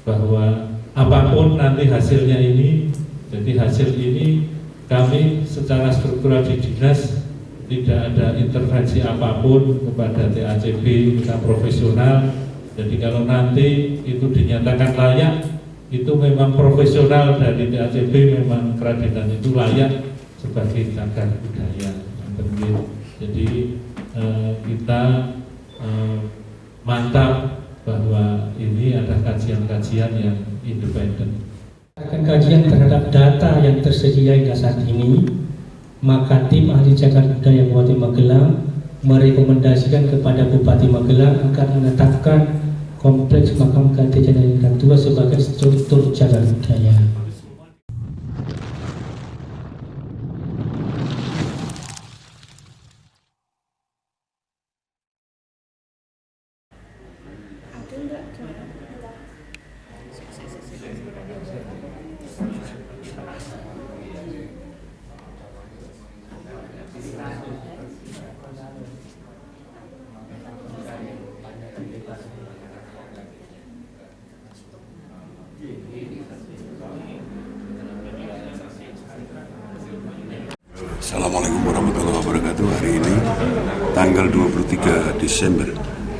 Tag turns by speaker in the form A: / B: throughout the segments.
A: bahwa apapun nanti hasilnya ini, jadi hasil ini kami secara struktural di dinas tidak ada intervensi apapun kepada TACB, kita profesional. Jadi kalau nanti itu dinyatakan layak, itu memang profesional dari TACB, memang kerajinan itu layak sebagai cagar budaya. Jadi kita mantap bahwa ini ada kajian-kajian yang independen.
B: Akan kajian terhadap data yang tersedia hingga saat ini, maka tim ahli cagar budaya Kabupaten Magelang merekomendasikan kepada Bupati Magelang agar menetapkan kompleks makam Kartini Jayaningrat II sebagai struktur cagar budaya.
C: Assalamualaikum warahmatullahi wabarakatuh. Hari ini tanggal 23 Desember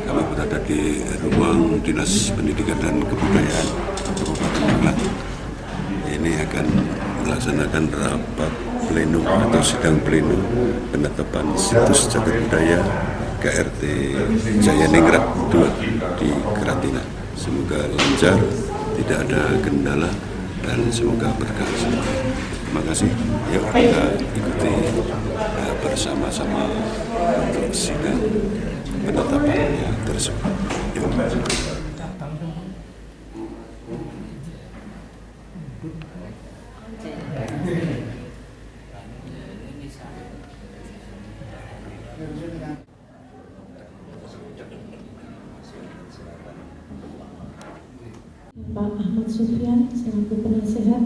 C: kami berada di ruang Dinas Pendidikan dan Kebudayaan Kabupaten Magelang. Ini akan melaksanakan rapat pleno atau sidang pleno penetapan situs cagar budaya KRT Jayaningrat II di Keratina. Semoga lancar, tidak ada kendala, dan semoga berkah. Terima kasih. Yuk kita ikuti bersama-sama untuk sidang penetapannya tersebut. Yuk.
D: Pak Ahmad Sufyan selaku penasehat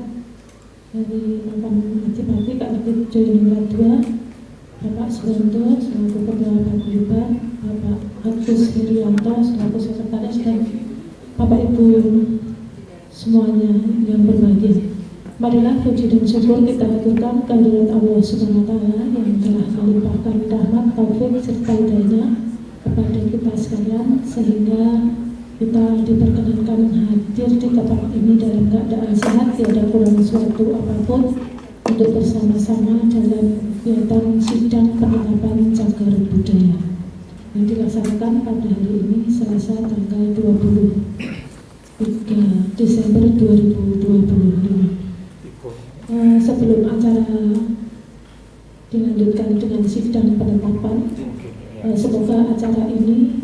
D: dari makam Adipati KRT Jayaningrat II, Bapak Suwanto selaku Penggawa Paguyuban, Bapak Agus Herianto selaku sekretaris, dan Bapak Ibu semuanya yang berbahagia. Marilah puji dan syukur kita aturkan kehadirat Allah Subhanahu wa Ta'ala yang telah melimpahkan rahmat, taufik serta hidayah kepada kita sekalian, sehingga kita diperkenankan hadir di tempat ini dalam keadaan sehat, tiada kurang suatu apapun, untuk bersama-sama dalam kegiatan sidang penetapan cagar budaya yang dilaksanakan pada hari ini, Selasa tanggal 23 Desember 2025. Sebelum acara dilanjutkan dengan sidang penetapan, semoga acara ini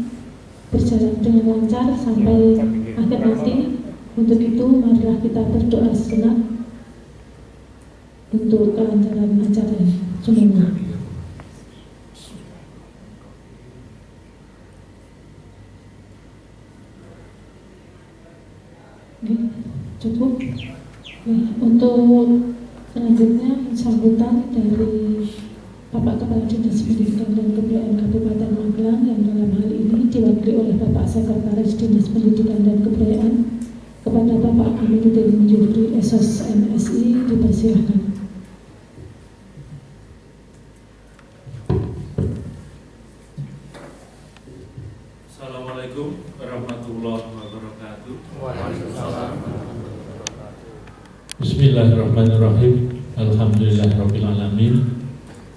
D: berjalan dengan lancar sampai akhir nanti. Untuk itu marilah kita berdoa sejenak untuk kelancaran acara semua. Cukup. Untuk selanjutnya sambutan dari Bapak Kepala Dinas Pendidikan dan Kebudayaan Kabupaten Magelang yang dalam hal ini diwakili oleh Bapak Sekretaris Dinas Pendidikan dan Kebudayaan, kepada Bapak Aminuddin Jufri SOS MSI, dipersilahkan.
A: Assalamualaikum warahmatullahi wabarakatuh. Bismillahirrahmanirrahim. Alhamdulillahirabbil alamin.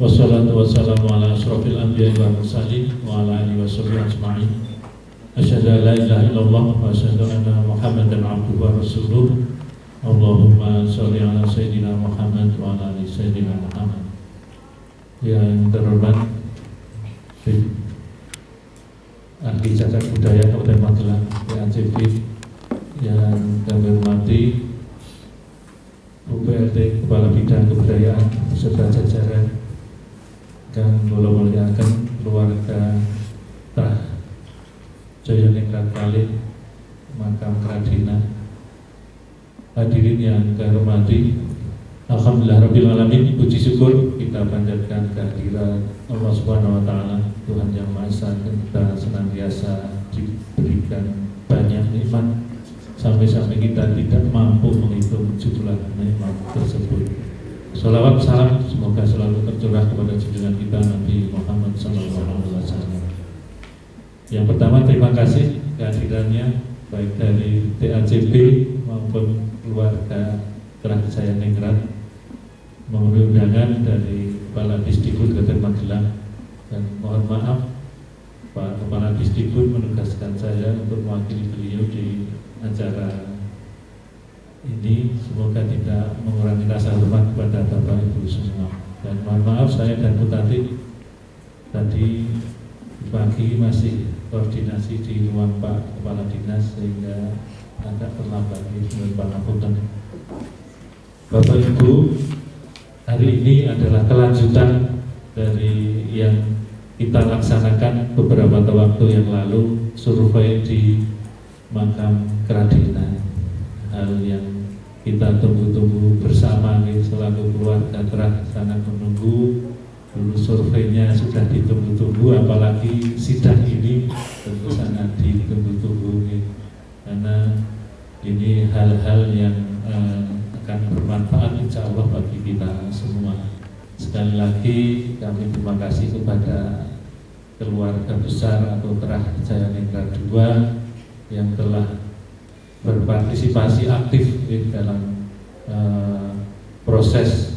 A: Wassalatu wassalamu ala asrofil anbiya'i wal mursalin wa ala alihi washabihi ajma'in. Asyhadu an la ilaha illallah wa asyhadu anna Muhammadan abduhu wa rasuluh. Allahumma sholli ala sayyidina Muhammad wa ala ali sayyidina Muhammad. Yang terhormat ahli cagar budaya Kabupaten Magelang TACB, yang kami hormati BPLT Kepala Bidang Kebudayaan beserta jajaran, dan kula muliakan keluarga Tah Jayaningrat Kalih makam Keratina. Hadirin yang kami hormati, alhamdulillahirabbil alamin, puji syukur kita panjatkan kehadiran Allah Subhanahu wa Ta'ala, Tuhan yang Maha Esa, dan kita senantiasa diberikan banyak nikmat sampai-sampai kita tidak mampu menghitung jumlah nikmat tersebut. Sholawat salam semoga selalu tercurah kepada junjungan kita Nabi Muhammad SAW. Yang pertama, terima kasih kehadirannya baik dari TACB maupun keluarga Kerah Jaya Ningrat, memenuhi undangan dari Kepala Disdikbud Kabupaten Magelang, dan mohon maaf Pak Kepala Disdikbud menugaskan saya untuk mewakili beliau di acara ini. Semoga tidak mengurangi rasa hormat kepada Bapak Ibu semua. Dan mohon maaf saya dan Bu Tati tadi pagi masih koordinasi di ruang Pak Kepala Dinas sehingga agak terlambat di Pak Kabupaten. Bapak Ibu, hari ini adalah kelanjutan dari yang kita laksanakan beberapa waktu yang lalu, survei di makam Keradenan. Hal yang kita tunggu-tunggu bersama selaku keluarga Kerah sangat menunggu. Dulu surveinya sudah ditunggu-tunggu, apalagi sidang ini tentu sangat ditunggu-tunggu karena ini hal-hal yang akan bermanfaat insya Allah bagi kita semua. Sekali lagi kami terima kasih kepada keluarga besar atau Kerah Jaya Ningrat II yang telah berpartisipasi aktif dalam proses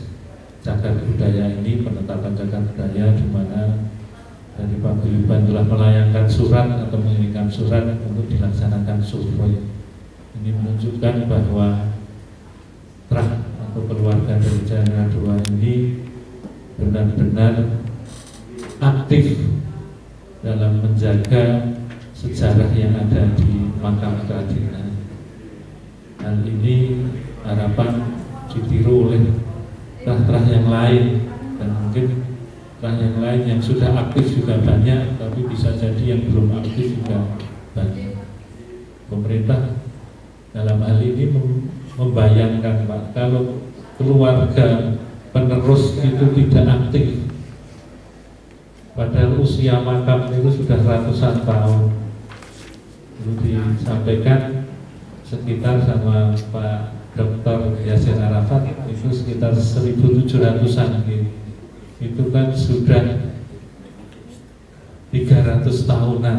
A: cagar budaya ini, penetapan cagar budaya, di mana dari Pak Guyuban telah melayangkan surat atau mengirimkan surat untuk dilaksanakan survei. Ini menunjukkan bahwa Kerah atau keluarga dari Jaya Ningrat II ini benar-benar aktif dalam menjaga sejarah yang ada di makam Keradenan. Hal ini harapan ditiru oleh terah-terah yang lain, dan mungkin terah yang lain yang sudah aktif juga banyak, tapi bisa jadi yang belum aktif juga banyak. Pemerintah dalam hal ini membayangkan, Pak, kalau keluarga penerus itu tidak aktif, padahal usia makam itu sudah ratusan tahun. Itu disampaikan sekitar sama Pak Dr. Yasir Arafat itu sekitar 1700-an gitu. Itu kan sudah 300 tahunan,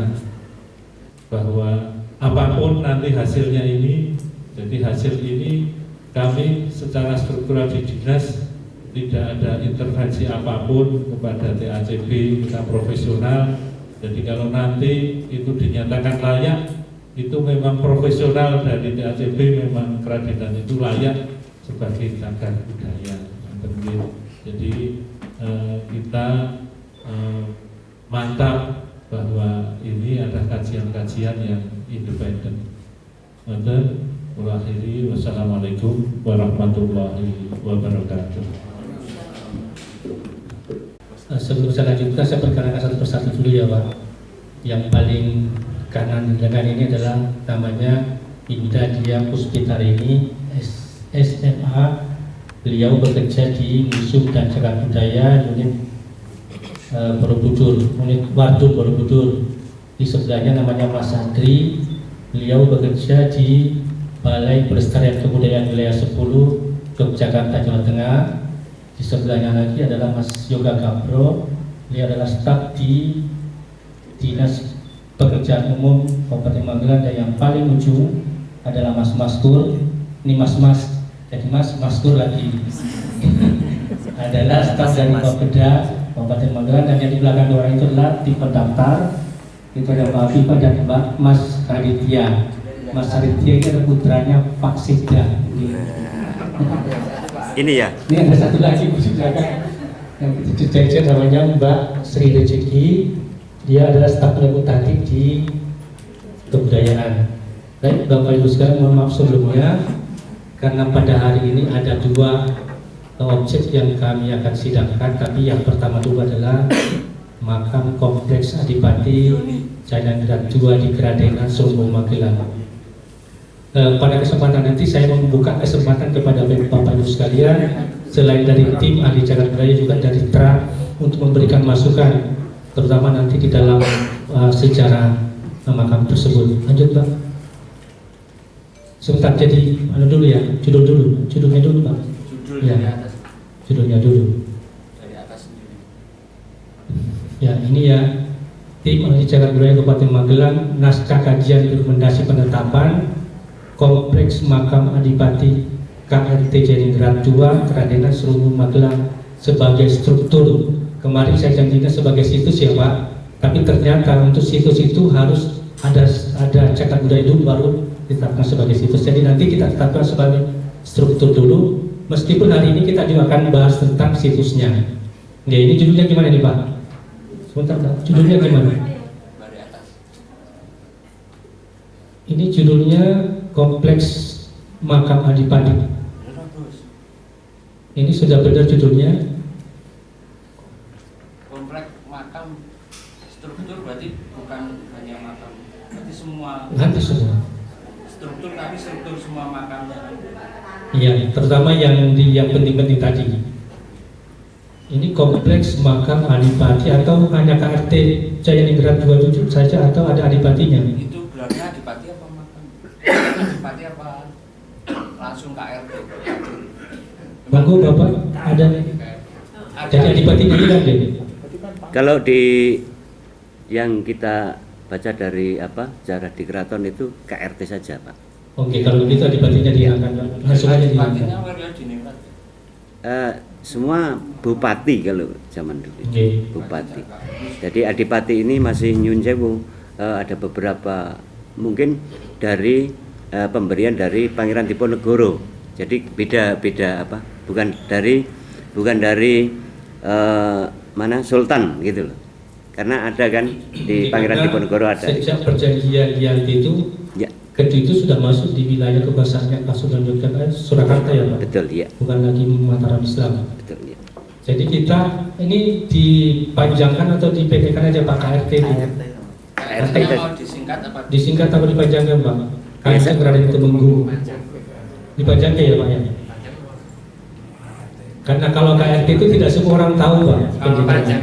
A: bahwa apapun nanti hasilnya ini, jadi hasil ini kami secara struktural di dinas tidak ada intervensi apapun kepada TACB, kita profesional. Jadi kalau nanti itu dinyatakan layak, itu memang profesional dari TACB, memang Keradenan itu layak sebagai cagar budaya. Jadi kita mantap bahwa ini ada kajian-kajian yang independen. Wassalamualaikum warahmatullahi wabarakatuh.
B: Sebelum saya lanjutkan, saya perkenalkan satu persatu dulu ya Pak. Yang paling kanan ini adalah namanya Indah Dia Puspitarini, SMA. Beliau bekerja di Museum dan Cagar Budaya unit Borobudur, unit Waduk Borobudur. Di sebelahnya namanya Mas Andri. Beliau bekerja di Balai Pelestarian Kebudayaan Wilayah 10 Yogyakarta, Jawa Tengah. Di sebelahnya lagi adalah Mas Yoga Gabro. Beliau adalah staf di Dinas Pekerjaan Umum Kabupaten Magelang. Dan yang paling ujung adalah Mas Maskur. Ini Mas, jadi Mas Maskur lagi adalah staf dari Bapeda Kabupaten Magelang. Dan yang di belakang orang itu adalah tim pendaftar. Itu ada Pak Viva dan Mbak Mas Raditya. Mas Raditya ini adalah putranya Pak Sekda.
E: Ini ya.
B: Ini ada satu lagi yang jajan namanya Mbak Sri Rezeki. Dia adalah staf reputatif di kebudayaan. Baik Bapak Ibu sekalian, mohon maaf sebelumnya karena pada hari ini ada dua objek yang kami akan sidangkan. Tapi yang pertama dulu adalah makam kompleks Adipati Jaya Ningrat II di Keradenan Sumbu Magelang. Pada kesempatan nanti saya membuka kesempatan kepada Bapak Ibu sekalian, selain dari tim ahli cagar budaya juga dari TRA untuk memberikan masukan, terutama nanti di dalam sejarah makam tersebut. Lanjut Pak. Sebentar, jadi dulu ya, judulnya dulu Pak.
E: Judul
B: Ya.
E: dari atas.
B: Judulnya dulu.
E: Dari atas sendiri.
B: Ya, ini ya, Tim Ahli Cagar Budaya Kabupaten Magelang, naskah kajian rekomendasi penetapan Kompleks Makam Adipati KRT Jayaningrat II, Keradenan Serumbu Magelang sebagai struktur. Kemarin saya janjikan sebagai situs ya Pak, tapi ternyata untuk situs itu harus ada cagar budaya dulu baru ditetapkan sebagai situs. Jadi nanti kita tetapkan sebagai struktur dulu, meskipun hari ini kita juga akan bahas tentang situsnya. Ya, ini judulnya gimana nih Pak? Sebentar Pak, judulnya gimana?
E: Dari atas.
B: Ini judulnya Kompleks Makam Adipati.
E: Terus.
B: Ini sudah benar judulnya?
E: Komplek makam struktur berarti bukan hanya makam. Berarti semua
B: Nanti semua.
E: struktur, tapi struktur semua makamnya.
B: Iya, terutama yang penting-penting tadi. Ini kompleks makam Adipati atau hanya KRT Jayaningrat 27 saja atau ada adipatinya?
E: Itu gelarnya adipati apa makam? Adipati apa langsung KRT?
B: Monggo Bapak, ada jadi adipatinya hilang deh.
F: Kalau di yang kita baca dari sejarah di keraton itu KRT saja Pak.
B: Oke, kalau begitu adipatinya dihilangkan, langsung aja dihilangkan.
E: Adipatinya warga diningrat.
F: Semua bupati kalau zaman dulu itu,
B: Oke.
F: bupati. Jadi adipati ini masih nyun sewu, ada beberapa mungkin dari pemberian dari Pangeran Diponegoro. Jadi beda bukan dari mana Sultan gitu loh. Karena ada kan di Pangeran Diponegoro ada.
B: Sejak perjanjian Yanti itu,
F: Ya,
B: Kediri itu sudah masuk di wilayah kekuasaannya Pasundan Yogyakarta, Surakarta ya Pak?
F: betul ya,
B: Bukan lagi Mataram Islam.
F: betul ya.
B: Jadi kita ini dipanjangkan atau dipendekkan aja Pak KRT itu?
E: KRT-nya mau disingkat apa?
B: Disingkat atau dipanjangkan Pak? Kanjeng Raden Tumenggung. Dipanjangkan ya Pak ya? Karena kalau KRT itu tidak semua orang tahu Pak.
E: Kalau panjang.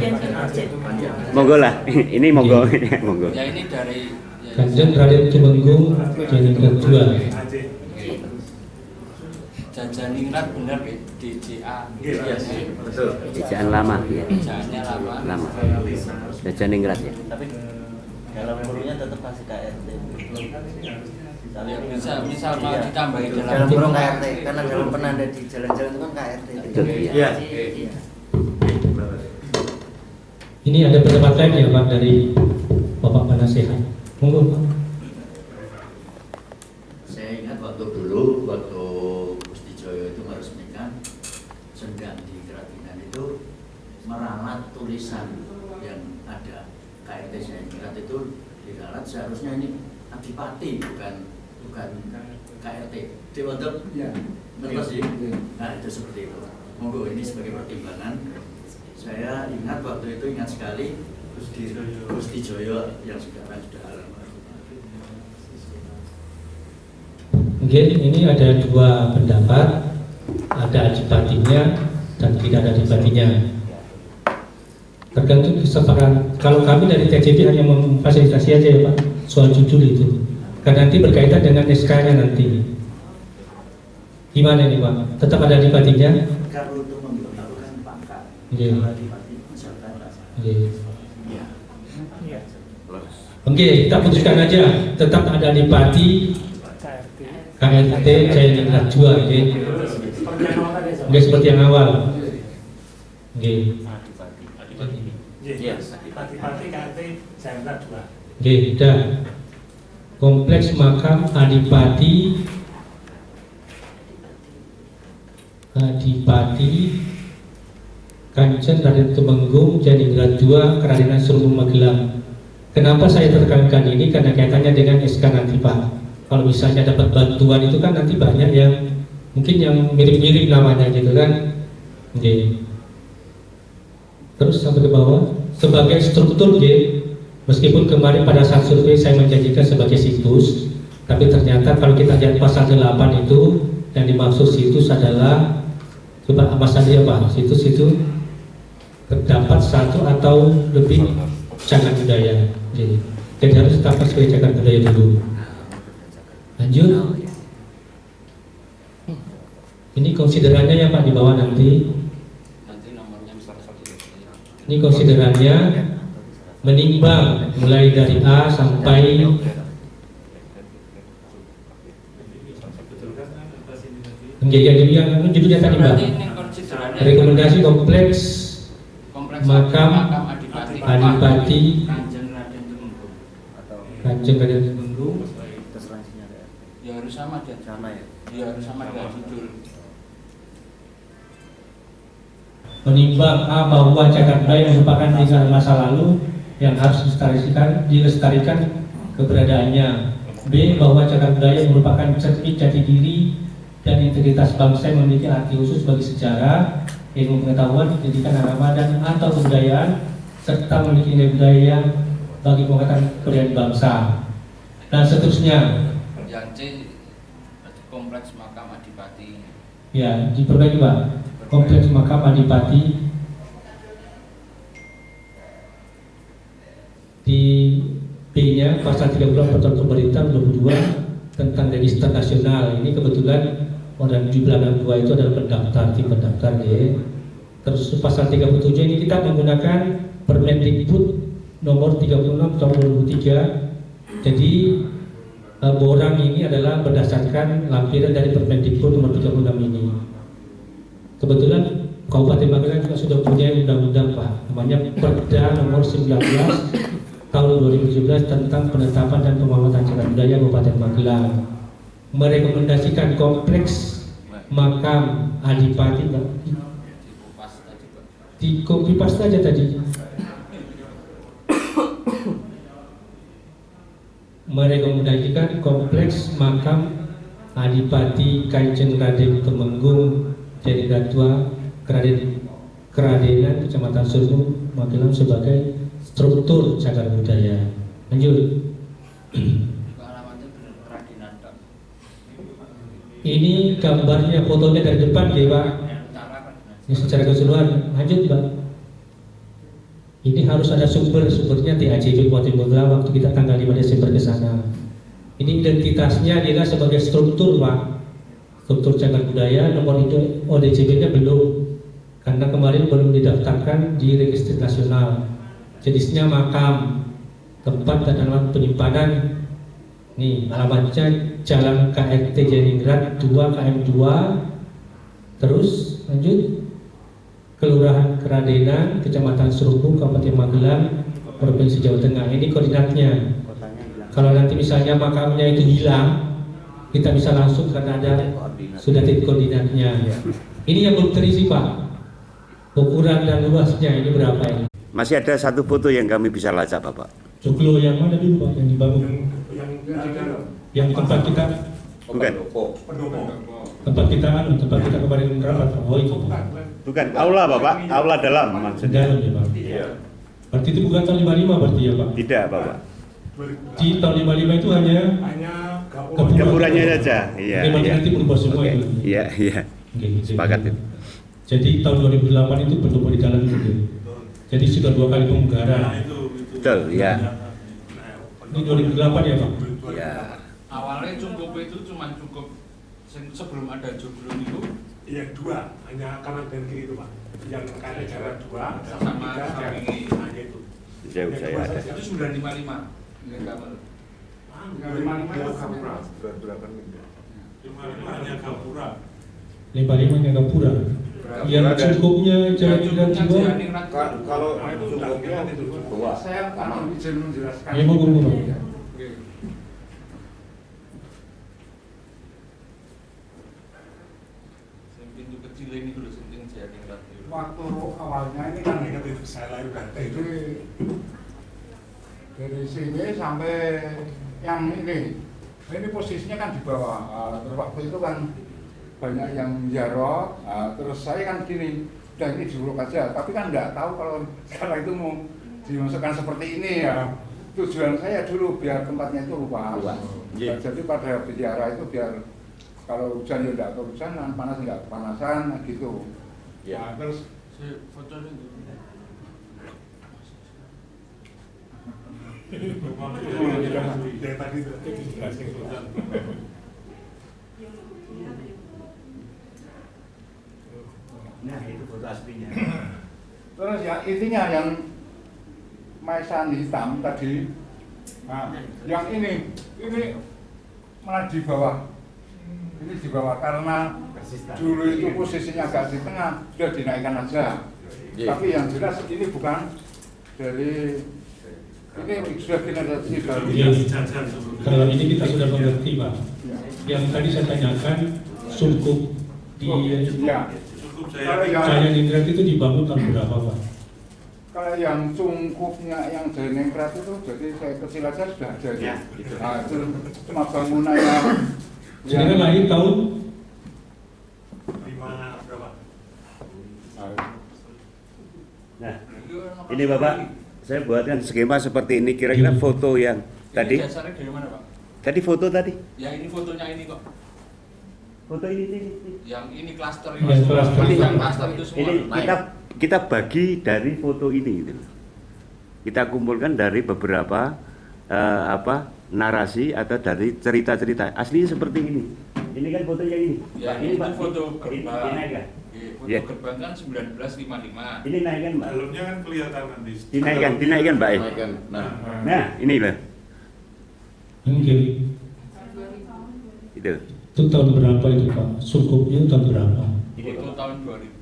F: Monggo lah, ini monggo, monggo.
E: Ya ini dari
B: Kanjeng Raden Tumenggung Jayaningrat II.
E: Jayaningrat benar di JA.
F: Betul. Ejaan lama ya.
E: Jajannya lama.
F: Lama. Jayaningrat ya.
G: Tapi dalam kurungnya tetap masih KRT.
E: Ya, bisa misal mau
G: Iya.
E: ditambahi
G: Dalam
E: dalam
G: kurung KRT karena dalam penanda di jalan-jalan itu kan KRT.
F: Betul ya.
G: Iya.
B: Ini ada pendapat lain ya Pak dari Bapak Penasehat. Monggo Pak.
H: Saya ingat waktu dulu, waktu Gusti Joyo itu meresmikan Sendang di Kerajinan itu meralat tulisan yang ada KRT Jayaningrat itu diralat seharusnya ini adipati bukan KRT. Untuk ngertos sih. Nah itu seperti itu. Monggo ini sebagai pertimbangan. Saya ingat waktu itu ingat sekali Gusti Joyo yang sekarang sudah almarhum.
B: Mungkin ini ada dua pendapat, ada adipatinya dan tidak ada adipatinya. Tergantung kesepakatan. Kalau kami dari TCP hanya memfasilitasi aja ya Pak soal judul itu. Karena nanti berkaitan dengan SK-nya nanti. Gimana nih Pak? Tetap ada adipatinya?
H: Kalau untuk memperlakukan pangkat,
B: Iya.
H: kalau adipati misalkan
B: Oke.
H: ya.
B: Oke, kita putuskan aja. Tetap ada adipati KRT Jayaningrat II. Oke. Oke, seperti yang awal. Oke. Oke, udah. Kompleks makam Adipati Kanjeng Raden Tumenggung Jayaningrat II, Kerajinan Serumbu Magelang. Kenapa saya tekankan ini? Karena kaitannya dengan SK nanti Pak. Kalau misalnya dapat bantuan itu kan nanti banyak yang mungkin yang mirip-mirip namanya gitu kan. Oke. Terus sampai ke bawah sebagai struktur meskipun kemarin pada saat survei saya menjanjikan sebagai situs, tapi ternyata kalau kita lihat pasal 8 itu yang dimaksud situs adalah coba apa saja Pak, situs itu terdapat satu atau lebih cagar budaya. Jadi harus tetap sebagai cagar budaya dulu. Lanjut. Ini konsiderannya ya Pak di bawah nanti.
E: Nanti nomornya
B: Ini konsiderannya menimbang mulai dari A sampai yang judulnya tadi Pak. Rekomendasi kompleks makam Adipati Kanjeng Raden Temenggung.
E: Ya harus sama dia.
G: Sama ya.
E: Ya harus sama dengan judul.
B: Menimbang A bahwa cagar budaya merupakan tinggalan masa lalu yang harus dilestarikan keberadaannya. B bahwa cagar budaya merupakan cermin jati diri dan integritas bangsa yang memiliki arti khusus bagi sejarah, ilmu pengetahuan, pendidikan agama dan atau kebudayaan serta memiliki nilai budaya bagi pengangkatan kebudayaan bangsa dan seterusnya.
E: Yang C kompleks makam Adipati.
B: Ya, diperbaiki Pak. Kompleks makam Adipati di B-nya pasal 30 Peraturan Pemerintah 22 tentang register nasional. Ini kebetulan orang di belakang 2 itu adalah pendaftar, tim pendaftar ya. Terus pasal 37 ini kita menggunakan Permendikbud nomor 36 tahun 2003. Jadi borang ini adalah berdasarkan lampiran dari Permendikbud nomor 36 ini. Kebetulan Kabupaten Magelang juga sudah punya undang-undang Pak, namanya Perda nomor 19 tahun 2017 tentang penetapan dan pengamatan cagar budaya Kabupaten Magelang. Merekomendasikan kompleks makam Adipati di copy paste aja tadi. Merekomendasikan kompleks makam Adipati Kanjeng Raden Temenggung Jadi Datua Keradenan Kecamatan Surung Magelang sebagai struktur cagar budaya. Lanjut. Ini gambarnya, fotonya dari depan ya Pak. Ini secara keseluruhan. Lanjut Pak. Ini harus ada sumbernya TACP Kabupaten Magelang waktu kita tanggal 5 Desember ke sana. Ini identitasnya adalah sebagai struktur Pak. Struktur cagar budaya, nomor itu ODCB-nya belum, karena kemarin belum didaftarkan di Register Nasional. Jenisnya makam, tempat dan alamat penyimpanan. Nih alamatnya Jalan KRT Jariningrat 2 KM 2. Terus lanjut, Kelurahan Keradenan, Kecamatan Serubung, Kabupaten Magelang, Provinsi Jawa Tengah. Ini koordinatnya. Kalau nanti misalnya makamnya itu hilang, kita bisa langsung karena ada sudah titik koordinatnya. Ini yang belum terisi Pak. Ukuran dan luasnya ini berapa ini?
F: Masih ada satu foto yang kami bisa lacak Bapak.
B: Joglo yang mana dulu Pak yang dibangun? Yang tempat kita.
F: Bukan.
B: Tempat kita kemarin rapat. Oh itu.
F: Bukan aula Bapak, aula dalam maksudnya.
B: Dalam ya Pak. Iya. Berarti itu bukan tahun 55 berarti ya Pak?
F: Tidak Bapak.
B: Di tahun 55 itu hanya
F: Kepurannya saja. Iya.
B: Nanti berubah semua itu.
F: Iya, iya. Sepakat itu.
B: Jadi tahun 2008 itu pendopo di dalam itu. Jadi sudah 2 kali pemugaran.
F: Betul, ya.
B: Ini 2008 ya Pak?
F: Ya.
E: Awalnya cukup itu cuma cukup sebelum ada joglo itu.
I: Iya 2, hanya kanan dan kiri itu Pak. Yang kanan jarak 2
E: sama 3 ini.
I: Hanya itu.
F: Jauh saya ada.
E: Itu 955. Enggak kabar.
I: 55-nya Gapura.
B: 55-nya Gapura. Yang cukupnya Jariningrat 2.
I: Kalau cukupnya itu 2.
E: Saya akan izin menjelaskan.
B: Ya mau guru.
E: Pintu kecil ini dulu senting Jariningrat.
I: Waktu awalnya ini kan itu saya lahir
J: dari sini sampai yang ini posisinya kan di bawah. Terus waktu itu kan banyak yang jarot. Terus saya kan gini, udah ini diuruk aja. Tapi kan nggak tahu kalau sekarang itu mau dimasukkan seperti ini ya. Tujuan saya dulu biar tempatnya itu luas. Jadi pada bicara itu biar kalau hujan ya nggak kehujanan, panas nggak kepanasan gitu.
E: Ya. Terus fotonya dulu.
I: Dari tadi
H: Nah, itu foto aslinya.
J: Terus ya intinya yang maesan hitam tadi, nah, yang ini malah di bawah. Ini di bawah karena dulu itu posisinya agak di tengah, sudah dinaikkan aja. Tapi yang jelas ini bukan dari ini sudah generasi baru.
B: Kalau ini kita sudah mengerti, Pak. Yang tadi saya tanyakan sungkup di Jaya Ningrat itu dibangun tahun berapa, Pak?
J: Kalau yang cungkupnya yang Jaya Ningrat itu, jadi saya kecil aja sudah ada.
H: Ya,
J: Nah, itu cuma bangunan yang
B: Sedangkan lahir tahun
I: 5 berapa?
F: Nah, ini Bapak, saya buatkan skema seperti ini. Kira-kira foto yang tadi.
E: Ini dasarnya dari mana, Pak?
F: Tadi foto tadi.
E: Ya ini fotonya ini kok.
F: Foto ini.
E: Yang ini klaster
B: Ya, klaster.
E: Yang klaster itu semua.
F: Ini kita bagi dari foto ini. Gitu. Kita kumpulkan dari beberapa narasi atau dari cerita-cerita. Aslinya seperti ini. Ini kan fotonya ini.
E: Ya,
F: Pak, ini
E: itu
F: Pak,
E: foto
F: ini
E: gerbang.
F: naik kan?
E: Foto
F: Ya.
E: gerbang kan 1955.
F: Ini naik kan, Pak?
I: Dalamnya kan kelihatan nanti.
F: Dinaikkan, Pak. Nah, ini loh.
B: Mungkin
F: Itu.
B: itu tahun berapa itu, Pak? Sungkupnya tahun berapa?
E: Foto tahun 2000.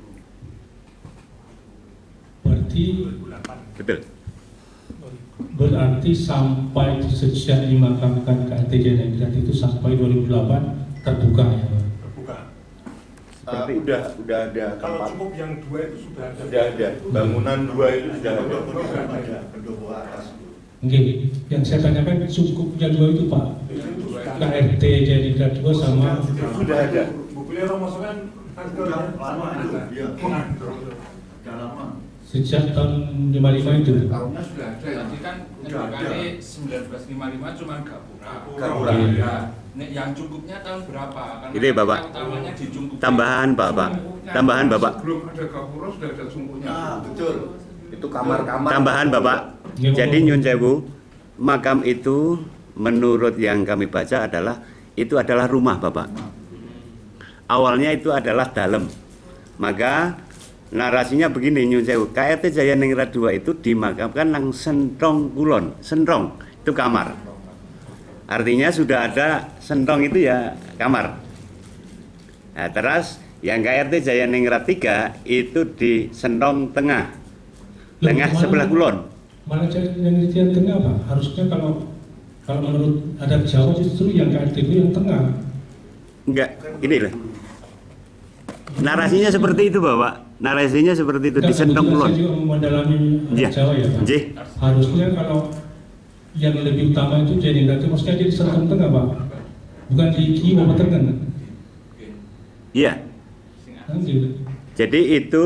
B: Berarti sampai sejak dimakamkan KRT Jaya Ningrat itu sampai 2008 terbuka ya, Pak?
I: Terbuka.
K: Udah ada
I: Kalau
K: tempat,
I: cukup yang 2 itu sudah ada.
K: sudah ada bangunan 2 itu sudah ada.
H: Pendopo atas.
B: Oke, yang saya tanyakan sungkupnya 2 itu, Pak. KRT Jaya Ningrat 2 sama
K: Sudah ada.
I: Bukunya Romo kan
H: Lama itu, iya. Udah lama.
B: sejak tahun 55 itu.
J: tahunnya sudah ada.
E: Tadi kan NBKD 1955 cuma
K: Gapura.
E: Ya, yang cukupnya tahun berapa? Karena
F: Ini, Bapak.
E: utamanya di Cungkup.
F: Tambahan, Bapak. Tambahan, Bapak.
J: Sebelum ada gapura sudah ada sungkunya.
H: Betul.
K: Itu kamar-kamar.
F: Tambahan, Bapak. Jadi Nyun Sewu, makam itu menurut yang kami baca itu adalah rumah, Bapak. Awalnya itu adalah dalam. Maka narasinya begini, Nyun Sewu, KRT Jaya Ningrat 2 itu dimakamkan nang Sentong Kulon. Sentong itu kamar. Artinya sudah ada sentong itu ya kamar. Nah, terus yang KRT Jaya Ningrat 3 itu di Sentong Tengah. Tengah sebelah kulon.
B: Mana yang di tengah, Pak? Harusnya kalau menurut adat Jawa justru yang KRT itu yang tengah.
F: Enggak, ini lah. Narasinya seperti itu, Bapak. Narasinya seperti itu di Sentong Kulon.
B: Saya juga mendalami
F: Iya.
B: adat Jawa ya, Pak.
F: Nggih.
B: Harusnya kalau yang lebih utama itu Jaya Ningrat itu maksudnya di Sentong Tengah, Pak. Bukan di Kiwo Tengah.
F: Iya.
B: Gitu.
F: Jadi itu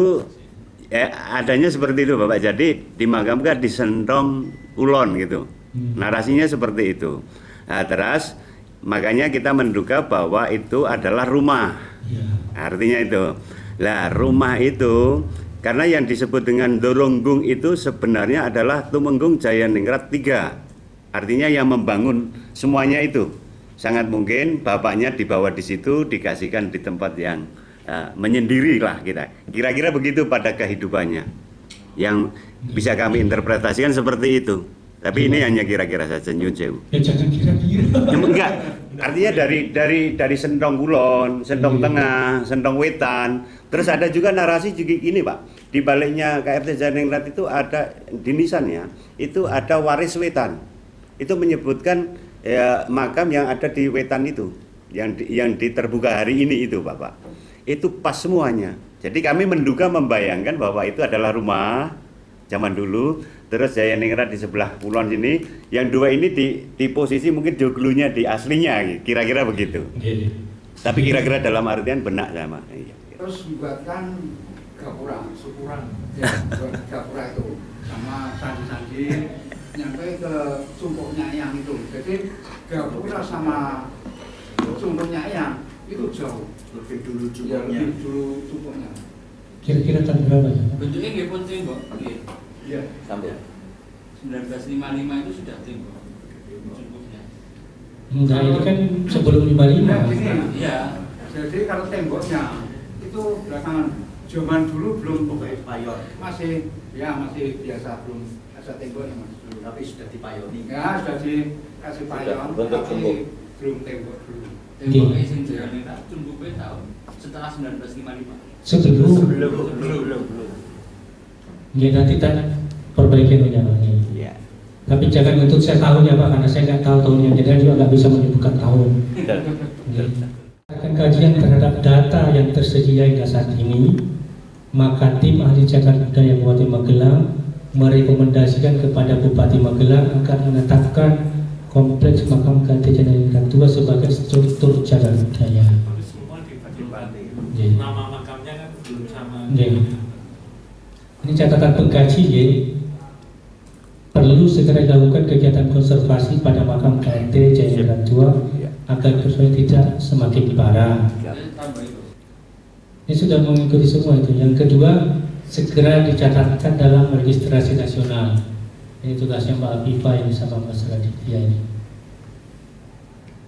F: adanya seperti itu, Bapak. Jadi dimakamkan di Sentong Kulon gitu. Narasinya seperti itu. Nah, terus makanya kita menduga bahwa itu adalah rumah.
B: Ya.
F: Artinya itu. Lah, rumah itu karena yang disebut dengan Doronggung itu sebenarnya adalah Tumenggung Jaya Ningrat 3. Artinya yang membangun semuanya itu. Sangat mungkin bapaknya dibawa di situ, dikasihkan di tempat yang menyendiri lah kita. Kira-kira begitu pada kehidupannya. Yang bisa kami interpretasikan seperti itu. Tapi ini hanya kira-kira saja, Nyun Sewu.
B: Ya jangan kira-kira.
F: Enggak. Artinya dari Sentong Kulon, Sentong Tengah, Sentong Wetan. Terus ada juga narasi juga ini, Pak. Di baliknya KRT Jaya Ningrat itu ada di nisannya, itu ada waris Wetan. Itu menyebutkan makam yang ada di Wetan itu, yang diterbuka hari ini itu, Bapak. Itu pas semuanya. Jadi kami menduga membayangkan bahwa itu adalah rumah zaman dulu. Terus Jaya Ningrat di sebelah kulon sini, yang 2 ini di posisi mungkin joglunya di aslinya, kira-kira begitu.
B: Okay.
F: Tapi kira-kira dalam artian benak sama.
J: Terus membuatkan gapura, syukuran ya, buat gapura itu sama sandi-sandi nyampe ke sungkuknya yang itu. Jadi gapura sama sungkuknya yang itu jauh.
H: Lebih dulu
J: Ya,
H: cukupnya.
J: lebih dulu sungkuknya.
B: Kira-kira tahun berapa ya?
E: Bentuknya nggih pun tembok. Nggih.
J: Iya.
F: Sampai
E: 1955 itu sudah tembok. Cukupnya.
B: Enggak, ini kan sebelum 55.
J: Nah, ini
E: Iya.
J: jadi kalau temboknya itu belakangan zaman dulu belum
H: payon.
J: masih biasa, belum ada tembok mas dulu.
H: Tapi sudah dipayoni.
J: Ya sudah dikasih payon,
K: bentuk
J: tapi
K: tembok.
J: belum tembok dulu.
E: Temboknya sing jerane tak cukupe tahun setelah 1955.
B: Sebelum. Ya nanti kita perbaiki menjalani.
F: Ya.
B: Tapi jangan untuk saya tahunnya Pak, karena saya nggak tahu tahunnya, jadi saya juga nggak bisa menyebutkan tahun. Akan kajian terhadap data yang tersedia hingga saat ini, maka tim ahli cagar budaya Kabupaten Magelang merekomendasikan kepada Bupati Magelang agar menetapkan kompleks makam KT Jangan Tua sebagai struktur cagar budaya.
A: Semua di Adipati.
B: Ya.
A: Nama makamnya kan belum sama.
B: Ya. Ini catatan pengkaji ya. Perlu segera dilakukan kegiatan konservasi pada makam KT Jangan Tua agar supaya tidak semakin parah. Ini sudah mengikuti semua itu. Yang kedua, segera dicatatkan dalam registrasi nasional. Ini tugasnya Mbak Afifah ini sama Mas Raditya ini.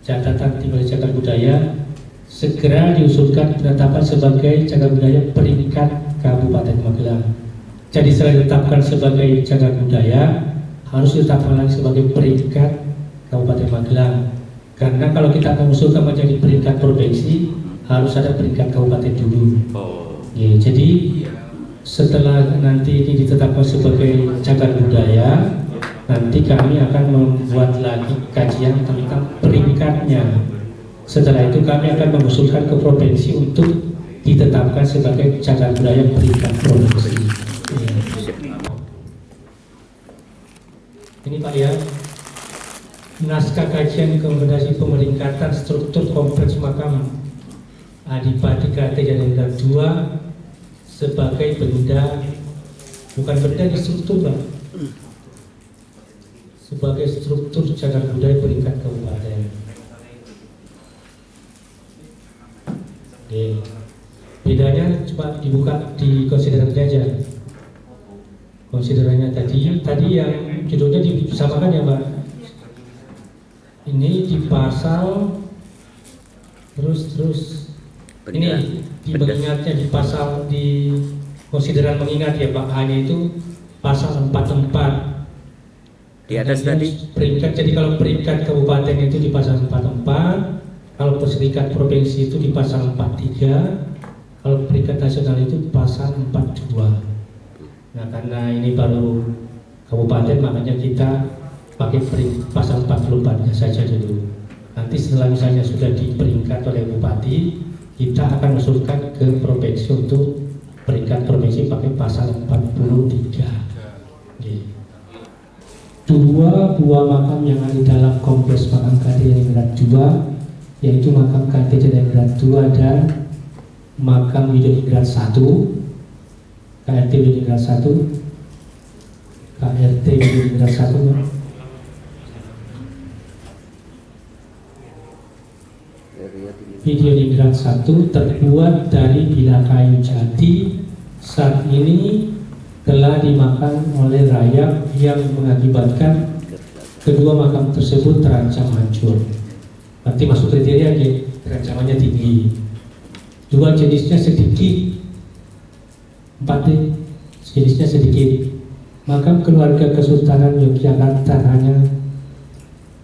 B: Catatan tim cagar budaya segera diusulkan penetapan sebagai cagar budaya peringkat Kabupaten Magelang. Jadi setelah ditetapkan sebagai cagar budaya, harus ditetapkan lagi sebagai peringkat Kabupaten Magelang. Karena kalau kita mengusulkan menjadi peringkat provinsi, harus ada peringkat kabupaten dulu. Ya, jadi setelah nanti ini ditetapkan sebagai cagar budaya, nanti kami akan membuat lagi kajian tentang peringkatnya. Setelah itu kami akan mengusulkan ke provinsi untuk ditetapkan sebagai cagar budaya peringkat provinsi. Ya. Ini Pak ya, naskah kajian rekomendasi pemeringkatan struktur kompleks makam Adipati KT Jangan Tua sebagai benda, bukan benda di struktur Pak, sebagai struktur cagar budaya peringkat kabupaten. Oke. Bedanya coba dibuka di konsiderannya aja. Konsiderannya tadi yang judulnya disamakan ya Pak. Ini di pasal terus ini di mengingatnya di pasal di konsideran mengingat ya Pak, hanya itu pasal 44
F: Di atas tadi
B: peringkat. Jadi kalau peringkat kabupaten itu di pasal 44, kalau peringkat provinsi itu di pasal 43, kalau peringkat nasional itu pasal 42. Nah karena ini baru kabupaten, makanya kita pakai pasal 44-nya saja dulu. Nanti setelah misalnya sudah diperingkat oleh bupati, kita akan usulkan ke provinsi untuk peringkat provinsi pakai pasal 43. Dua buah makam yang ada dalam kompleks makam KT Jangan Tua, yaitu makam KT Jangan Tua dan makam Widodingrat 1, KRT Widodingrat 1, KRT Widodingrat 1. Widodingrat 1 terbuat dari bila kayu jati, saat ini telah dimakan oleh rayap yang mengakibatkan kedua makam tersebut terancam hancur. Nanti masuk kriteria ya, terancamannya tinggi. Dua jenisnya sedikit, 4 jenisnya sedikit. Makam keluarga Kesultanan Yogyakarta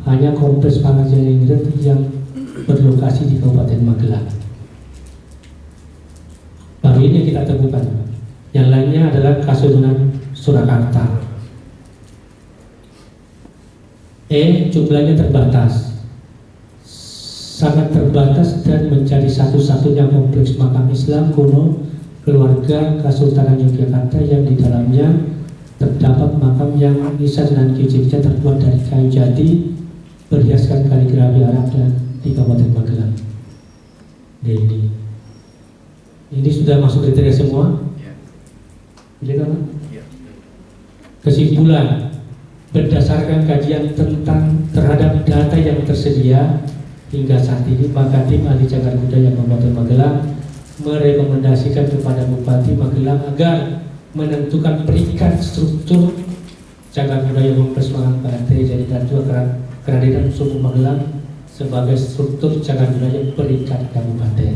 B: hanya kompleks makam Jangan yang berlokasi di Kabupaten Magelang. Baru ini kita temukan. Yang lainnya adalah Kesultanan Surakarta. Jumlahnya terbatas, sangat terbatas dan menjadi satu-satunya kompleks makam Islam kuno keluarga Kesultanan Yogyakarta yang di dalamnya terdapat makam yang nisan dan kijiknya terbuat dari kayu jati berhiaskan kaligrafi Arab dan di Kabupaten Magelang. Ini sudah masuk kriteria semua. Kesimpulan, berdasarkan kajian terhadap data yang tersedia hingga saat ini, maka tim ahli cagar budaya Kabupaten Magelang merekomendasikan kepada Bupati Magelang agar menentukan peringkat struktur cagar budaya kompleks makam KT Jangan Tua Kerajaan Suku Magelang sebagai struktur cagar budaya peringkat kabupaten.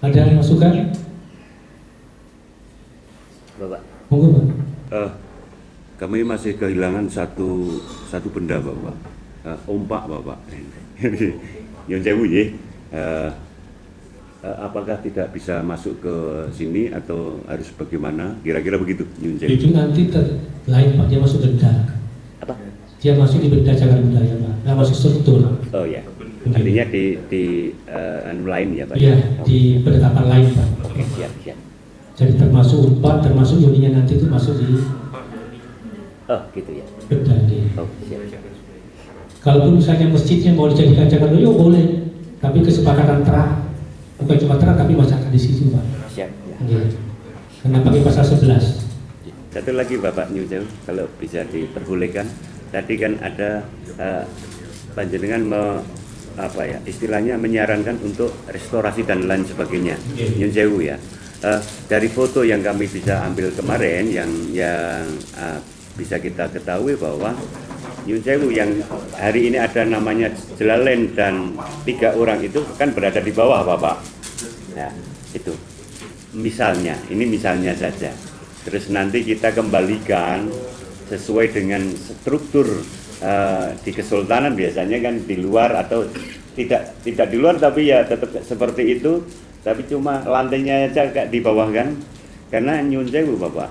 B: Ada masukan?
F: Bapak.
B: Monggo, Pak.
C: Kami masih kehilangan satu benda, Bapak. Ompak, Bapak. Nyun sewu nggih. Apakah tidak bisa masuk ke sini atau harus bagaimana? Kira-kira begitu, Nyun sewu.
B: Itu nanti lain, Pak, dia masuk benda.
F: Apa?
B: Dia masuk di benda cagar budaya, Pak. Nggak masuk struktur.
F: Oh ya. Artinya di anu lain ya, Pak?
B: Iya, di penetapan lain, Pak.
F: Oke, siap.
B: Jadi termasuk UMPAT, termasuk unitnya nanti itu masuk di
F: gitu ya.
B: benda.
F: Oh, siap.
B: Kalaupun misalnya masjidnya mau dijadikan cagar budaya, boleh. Tapi kesepakatan terah, bukan cuma terah, tapi masyarakat di situ, Pak.
F: Siap.
B: Ya. Karena pakai pasal 11.
F: Satu lagi Bapak Nyucel, kalau bisa diperbolehkan. Tadi kan ada panjenengan istilahnya menyarankan untuk restorasi dan lain sebagainya. Nyun sewu ya. Dari foto yang kami bisa ambil kemarin, yang bisa kita ketahui bahwa Nyun sewu yang hari ini ada namanya Jelalen dan 3 orang itu kan berada di bawah Bapak. Nah, itu misalnya, ini misalnya saja. Terus nanti kita kembalikan sesuai dengan struktur di kesultanan, biasanya kan di luar atau tidak di luar tapi ya tetap seperti itu, tapi cuma lantainya aja di bawah kan. Karena Nyun sewu Bapak,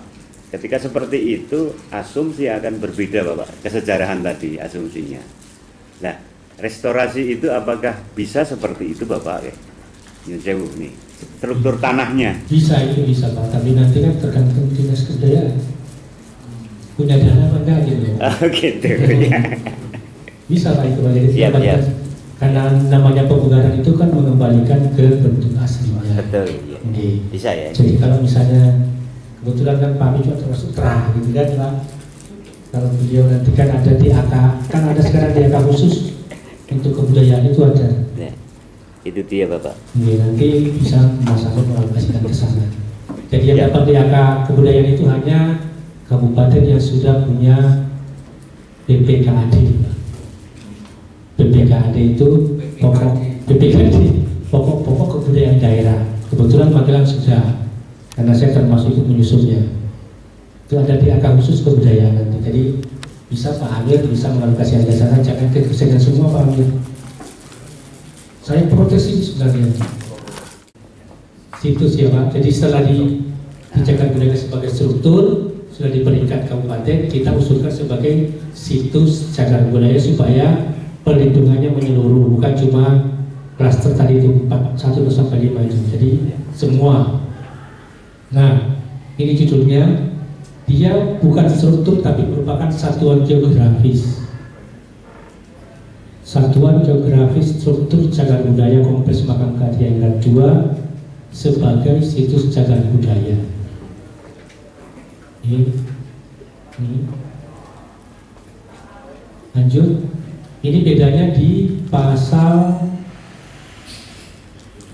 F: ketika seperti itu asumsi akan berbeda Bapak, kesejarahan tadi asumsinya. Nah, restorasi itu apakah bisa seperti itu Bapak? Nyun sewu nih, struktur tanahnya.
B: Bisa Pak, tapi nanti kan tergantung dinas kebudayaan. Punya dana apa enggak gitu.
F: Gitu ya.
B: Bisa Pak itu, jadi
F: siap.
B: Karena namanya pembugaran itu kan mengembalikan ke bentuk aslinya.
F: Betul, iya. Bisa ya.
B: Jadi kalau misalnya kebetulan kan Pak juga termasuk terah gitu kan Pak. Kalau beliau nanti kan ada di AK, kan ada sekarang di AK khusus untuk kebudayaan itu ada.
F: Nah, itu dia Bapak.
B: Nanti bisa Mas Ahmad mengalokasikan ke sana. Jadi yang dapat di AK kebudayaan itu hanya kabupaten yang sudah punya BPKAD. BPKAD itu pokok kebudayaan daerah. Kebetulan Magelang sudah, karena saya termasuk ikut menyusunnya. Itu ada di AK khusus kebudayaan nanti. Jadi bisa Pak Amir bisa mengalokasikan ke sana, jangan kesengan semua Pak Amir. Saya protes ini sebenarnya. Situs ya Pak. Jadi setelah dicatat budaya sebagai struktur, sudah di peringkat kabupaten, kita usulkan sebagai situs cagar budaya supaya perlindungannya menyeluruh, bukan cuma klaster tadi itu 1 sampai 5 itu. Jadi semua. Nah, ini judulnya, dia bukan struktur tapi merupakan satuan geografis. Satuan geografis struktur cagar budaya Kompleks Makam Kadiangrat 2 sebagai situs cagar budaya. Lanjut, ini bedanya di pasal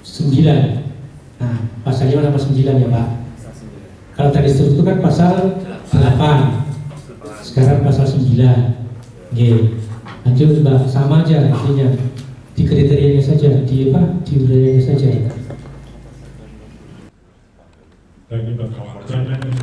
B: 9. Nah, pasalnya mana pasal 9 ya Pak? Kalau tadi struktur kan pasal 8, sekarang pasal 9. Lanjut Mbak, sama aja artinya di kriterianya saja, di budayanya saja.
A: Bagi Bapak, jangan